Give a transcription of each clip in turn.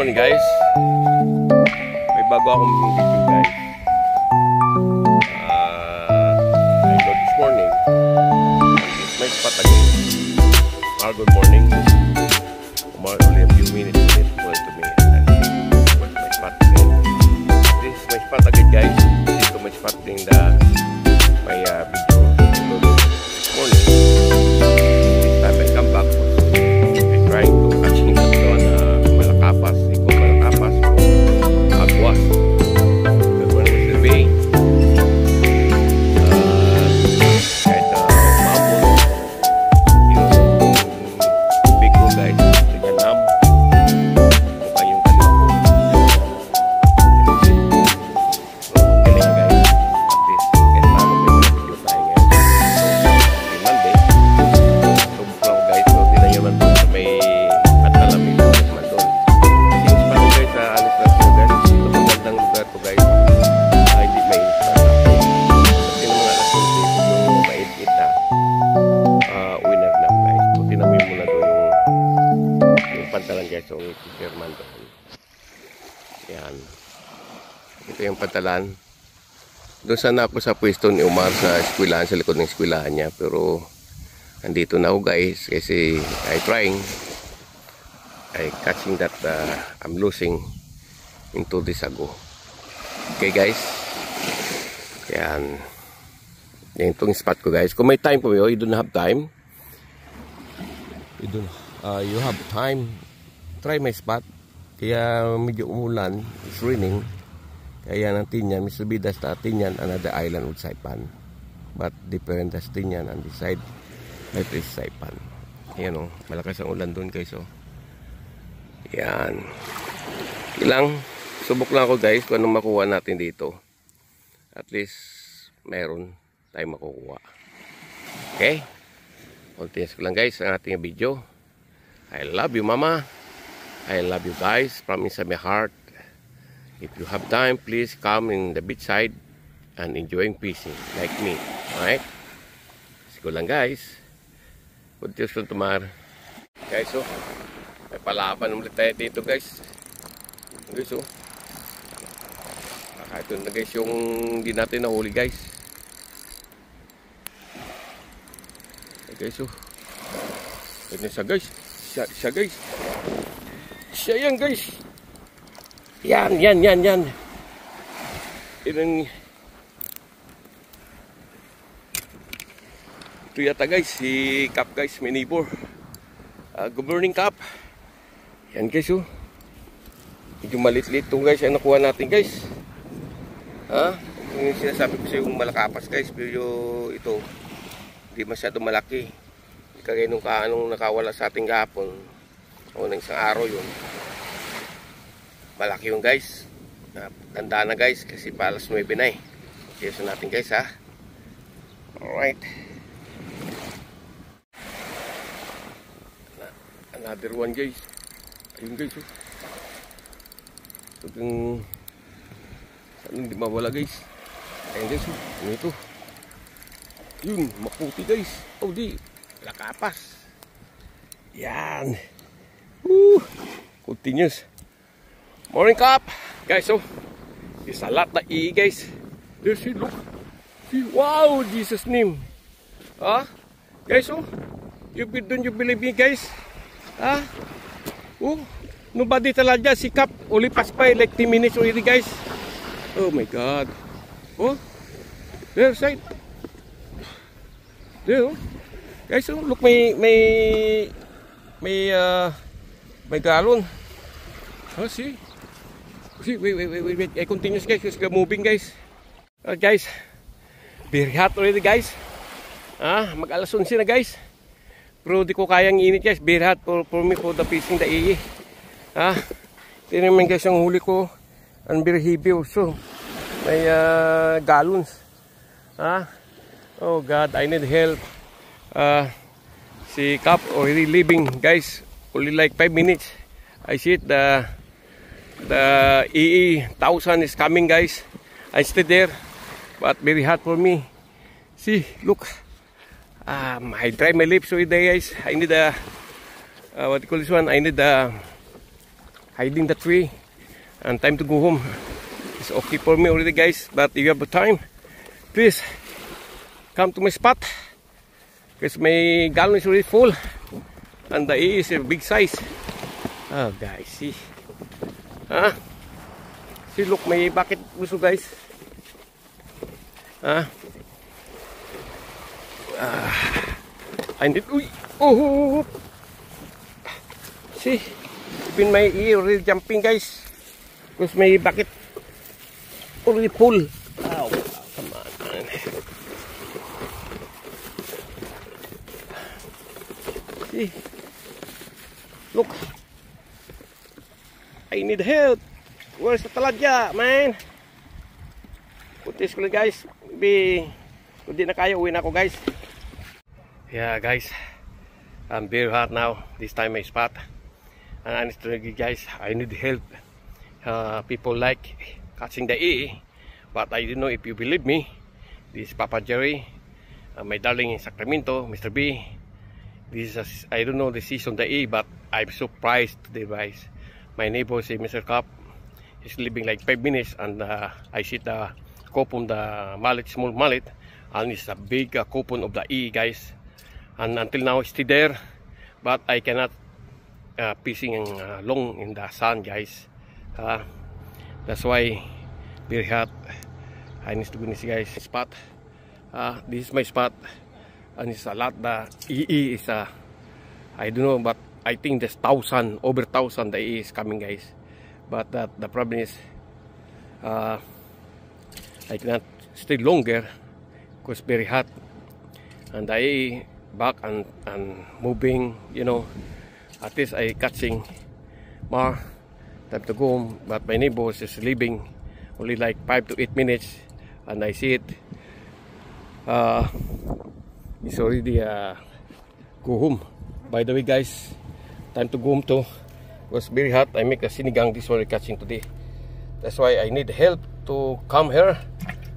morning guys. May bago akong video guys. I got this morning. May spot again. Good morning. Only a few minutes to me. What's my spot again? This is my spot again guys. Dito may spot din the my video this morning. This time I come back. I'm trying to catching that one Malakapas. Iko Malakapas. Aguas. That one was the bay. Kahit mambo. Yung big go guys. Tiganam. Mukha yung kaliwa ko. So, galing guys. At least, kahit paano may mga video tayo ngayon. So, Monday. So, bukla ko guys. So, tinan nyo man doon sa may Patalamig. Man doon. Yung spot ko guys sa alis lang ko guys. Ito magandang lugar ko guys. Hindi may insta. Kasi yung mga alas yung mait-it na winner na guys. So, tinamoy muna doon yung pantalan guys. So, German doon. Yan. Ito yung pantalan. Doon sana ako sa pwesto ni Umar sa eskwelahan, sa likod ng eskwelahan niya. Pero, andito na ako guys. Kasi, I catching that I'm losing into this ago. Okay guys. Yan. Yan itong spot ko guys. Kung may time po you don't have time. You have time. Try my spot. Kaya medyo umulan. It's raining. Kaya ng Tinian, Mr. Bidas na Tinian, another island with Saipan. But different as Tinian on this side. May place Saipan. Ayan o. Malakas ang ulan doon guys o. Yan. Ilang subok lang ako guys kung anong makuha natin dito. At least meron tayong makukuha. Okay? Continuous ko lang guys ang ating video. I love you mama. I love you guys from inside my heart. If you have time, please come in the beach side and enjoying fishing like me. Alright? Sige lang guys. Continuous ko tomorrow. Guys so. May palaban ulit tayo dito guys. Guys oh. Ito na guys yung hindi natin nahuli guys. Guys oh. Ito siya guys. Siya guys. Siya yan guys. Yan. Ito yata guys. Si Cap guys. May neighbor. Good morning Cap. Yan guys oh. Medyo malit-lit itong guys. Yan nakuha natin guys. Yung sinasabi ko sa yung Malakapas guys. Pero ito. Hindi masyado malaki. Hindi kagaya nung nakawala sa ating gahapon. O ng isang araw yun. Malaki yung guys. Tanda na guys. Kasi pa alas 9 na eh. Kaya natin guys ha. Alright. Another one guys. Ayun guys oh. Saan hindi mawala guys. Ayun guys oh. Ano ito? Yun. Maputi guys. Oh di. Lakapas. Yan. Continuous. Morning Cap. Guys oh. There's a lot na guys. There's it look. See, wow. Jesus name. Guys oh. Don't you believe me guys? Nobody talaga si Cap. Only pass by like 10 minutes already guys. Oh my God. Oh. There side. There oh. Guys oh, look may galon. See? See, wait. I continues guys. It's moving guys. Guys. Very hot already guys. Mag-alas 11 na guys. Pero di ko kayang init guys. Very hot for me for the fishing the iyi. Ito naman guys ang huli ko. And very heavy also. May gallons. Oh God, I need help. Si Cap already leaving guys. Only like 5 minutes. I see it. The EE 1000 is coming guys. I stay there. But very hot for me. See, look. I dry my lips with guys. I need a what do you call this one? I need a hiding the tree, and time to go home. It's okay for me already, guys, but if you have time, please come to my spot, because my gallon is already full and the A is a big size. Oh guys, see, see, look, may bucket also, guys. I need, oh, see, even my ear already jumping, guys, because my bucket already full. Oh, come on, man. See, look, I need help. Where's the taladya, man? Putis ko lang, guys. Maybe kung di na kaya, uwi na ako, guys. Yeah, guys, I'm very hot now. This time my spot, and honestly, guys, I need help. People like catching the E, but I don't know if you believe me. This is Papa Jerry, my darling in Sacramento, Mr. B. This is I don't know the season the E, but I'm surprised today, guys. My neighbor say Mr. Cup is living like 5 minutes, and I see the coupon, the mallet, small mallet, and it's a big coupon of the E, guys. And until now it's still there, but I cannot fishing long in the sun, guys. That's why very hot. I need to go this, guys, spot. This is my spot, and it's a lot. The EE is I don't know, but I think there's over 1,000 the EE is coming, guys. But the problem is I cannot stay longer because very hot, and the EE back and moving, you know. At least I catching more time to go home, but my neighbor is leaving only like 5 to 8 minutes, and I see it it's already go home. By the way, guys, time to go home too. It was very hot. I make a sinigang, this one catching today. That's why I need help to come here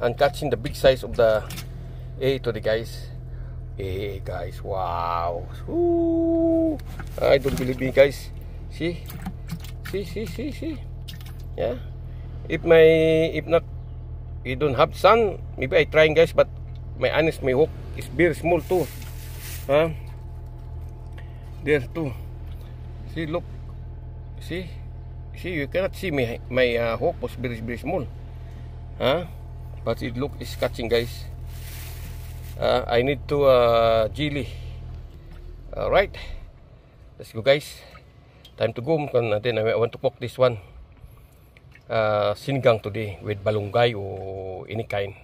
and catching the big size of the A to the guys. Hey guys, wow. Ooh, I don't believe me, guys. See, yeah. If not, you don't have sun, maybe I trying, guys, but my honest, my hook is very small too. There too. See, look, see, you cannot see my hook was very small, but it look is catching, guys. I need to jelly. Alright, let's go, guys. Time to go. And then I want to cook this one sinigang today with balunggay or any kind.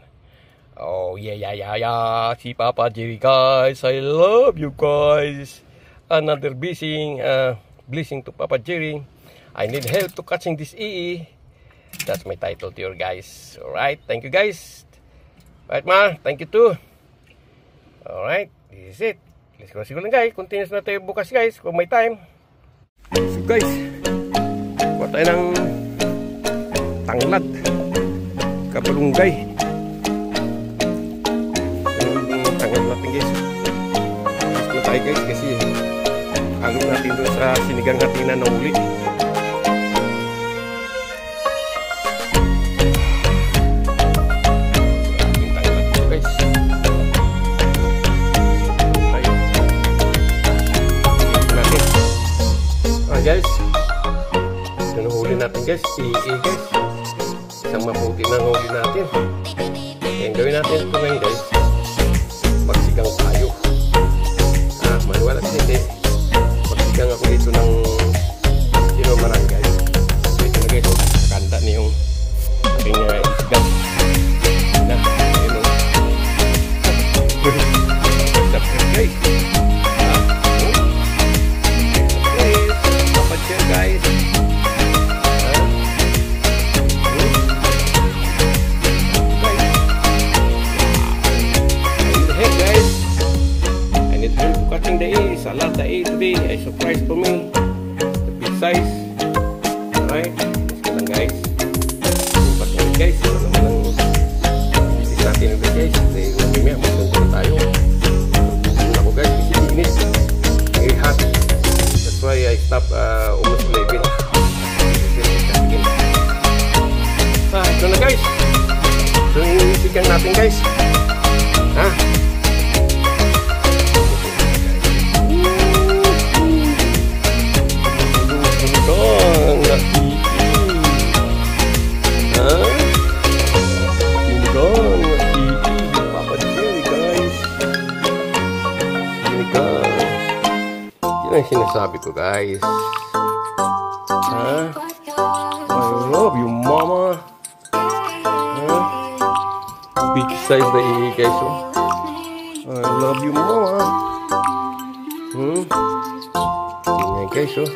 Oh yeah. Si Papa Jerry, guys, I love you, guys. Another blessing to Papa Jerry. I need help to catching this EE. That's my title to you guys. Alright, thank you, guys. Right, Ma, thank you too. Alright, this is it. Let's go, siguro lang, guys. Continuous na tayo bukas, guys, kung may time. So guys, kuha tayo ng tanglad, kabalunggay. Tanglad natin, guys. Let's go tayo, guys, kasi halo natin doon sa sinigang natin na nahuli. Guys, yung huli natin, guys, EE, guys, isang mabuti na huli natin. Kaya gawin natin ito ngayon, guys, magsigang tayo. Maniwala kasi hindi, magsigang ako dito ng marang, guys. So ito na, guys, nakakanda na yung aking isigang na, guys. Guys, hey guys, I need help to catching the A. I love the A today. A surprise for me, the big size. Alright, let's go lang, guys. But guys, ito naman ang isis natin ulit, guys. Mamimaya, magpunta na tayo. Ako, guys, kasi init. Very hot. That's why I stop almost 11. natin guys. Ha? Yan ang sinasabi ko guys. Ha? I love you mama. Ha? Big size na ihi guys. Oh. I love you mama. Yan guys. Oh.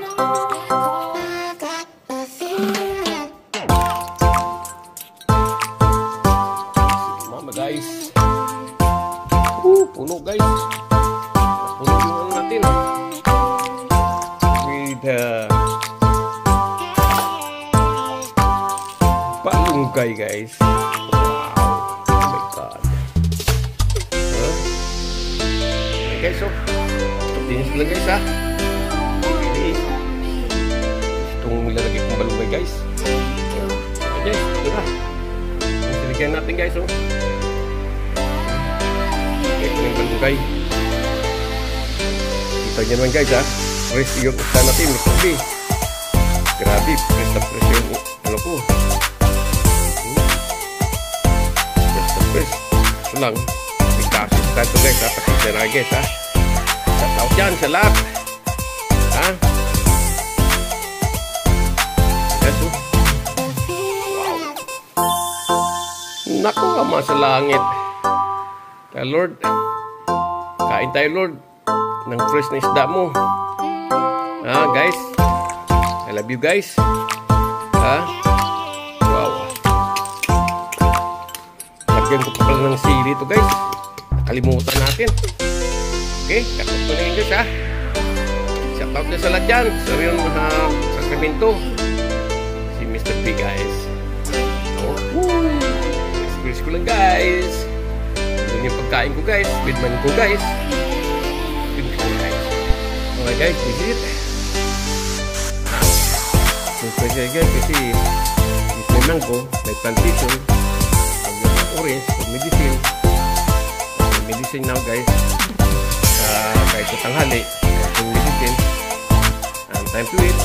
Mama guys. Puno guys. Puno yung ano natin. Palunggay guys. Wow. Oh my god. Okay guys, so tinis lang guys ha. Okay. Itong nilalagay kong balunggay guys. Okay, ito na. Siligyan natin guys. Okay, ito yung balunggay. Kita nyo naman guys ha. Press yung usta natin, Mr. B. Grabe, press na press yung ano ko. Press na press. Ito lang. May ka-assistant to guys ha. Pasensya na guys ha. Shout out yan sa lahat. Ha? Yes, oh. Wow. Naku Ama sa langit. Kaya Lord, kain tayo Lord ng fresh na isda mo. Guys, I love you guys. Wow. Lagyan ko pa pala ng sili ito guys. Nakalimutan natin. Okay, kakot ko na yun guys ha. Shout out na sa lahat dyan. Sa rin Sacramento. Si Mr. P guys. Experience ko lang guys. Ito yung pagkain ko guys. Bidman ko guys. Okay guys, this is it. Special guys kasi this may mango, may plantation, may orange, may medicine now guys. Kahit sa tanghali, may medicine. Time to eat.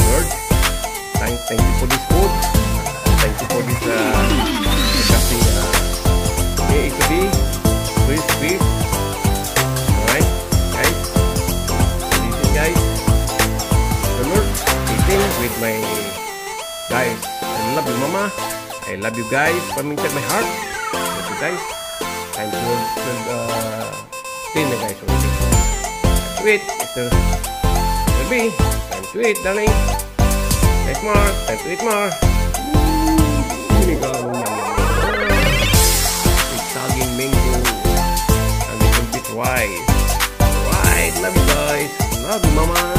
Lord, thank you for this food. Thank you for this discussing okay, it to be sweet. Alright guys, this is guys. The Lord with my guys. I love you mama. I love you guys from inside my heart. Love you guys. Time to dinner guys. To eat. Ito will be time to eat darling. Eat more. Time to eat more. It's saging mango and a little bit rice. Alright, love you guys. Love you mama.